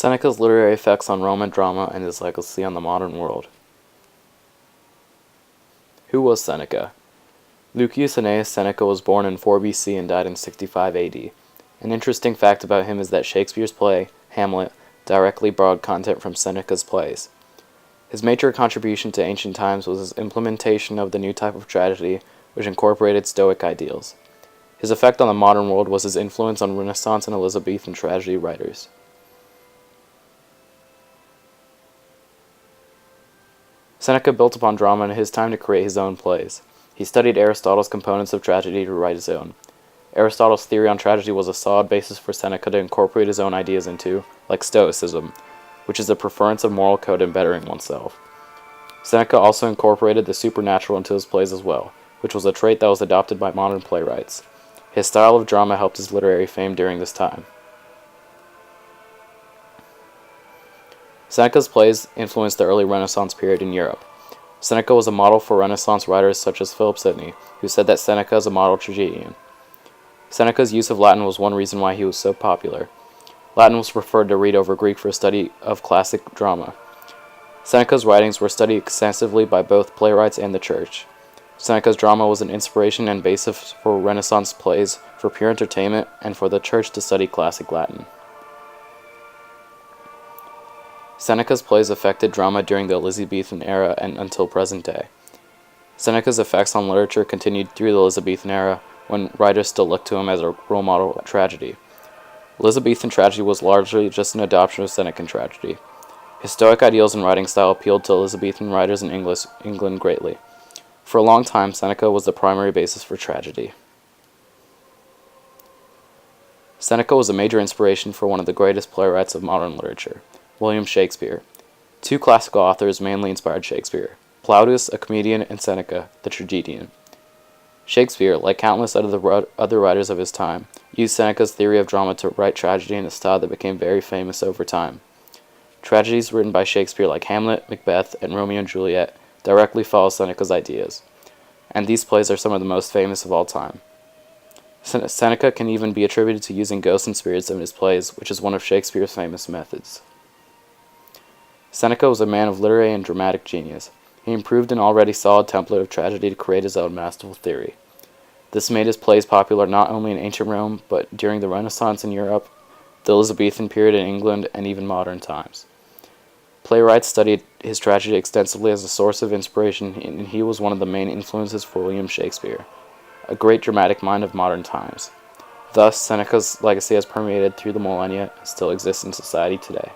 Seneca's literary effects on Roman drama and his legacy on the modern world. Who was Seneca? Lucius Annaeus Seneca was born in 4 BC and died in 65 AD. An interesting fact about him is that Shakespeare's play, Hamlet, directly borrowed content from Seneca's plays. His major contribution to ancient times was his implementation of the new type of tragedy, which incorporated Stoic ideals. His effect on the modern world was his influence on Renaissance and Elizabethan tragedy writers. Seneca built upon drama in his time to create his own plays. He studied Aristotle's components of tragedy to write his own. Aristotle's theory on tragedy was a solid basis for Seneca to incorporate his own ideas into, like Stoicism, which is the preference of moral code and bettering oneself. Seneca also incorporated the supernatural into his plays as well, which was a trait that was adopted by modern playwrights. His style of drama helped his literary fame during this time. Seneca's plays influenced the early Renaissance period in Europe. Seneca was a model for Renaissance writers such as Philip Sidney, who said that Seneca is a model tragedian. Seneca's use of Latin was one reason why he was so popular. Latin was preferred to read over Greek for a study of classic drama. Seneca's writings were studied extensively by both playwrights and the church. Seneca's drama was an inspiration and basis for Renaissance plays, for pure entertainment, and for the church to study classic Latin. Seneca's plays affected drama during the Elizabethan era and until present day. Seneca's effects on literature continued through the Elizabethan era, when writers still looked to him as a role model of tragedy. Elizabethan tragedy was largely just an adoption of Senecan tragedy. His Stoic ideals and writing style appealed to Elizabethan writers in England greatly. For a long time, Seneca was the primary basis for tragedy. Seneca was a major inspiration for one of the greatest playwrights of modern literature, William Shakespeare. Two classical authors mainly inspired Shakespeare: Plautus, a comedian, and Seneca, the tragedian. Shakespeare, like countless other writers of his time, used Seneca's theory of drama to write tragedy in a style that became very famous over time. Tragedies written by Shakespeare like Hamlet, Macbeth, and Romeo and Juliet directly follow Seneca's ideas, and these plays are some of the most famous of all time. Seneca can even be attributed to using ghosts and spirits in his plays, which is one of Shakespeare's famous methods. Seneca was a man of literary and dramatic genius. He improved an already solid template of tragedy to create his own masterful theory. This made his plays popular not only in ancient Rome, but during the Renaissance in Europe, the Elizabethan period in England, and even modern times. Playwrights studied his tragedy extensively as a source of inspiration, and he was one of the main influences for William Shakespeare, a great dramatic mind of modern times. Thus, Seneca's legacy has permeated through the millennia and still exists in society today.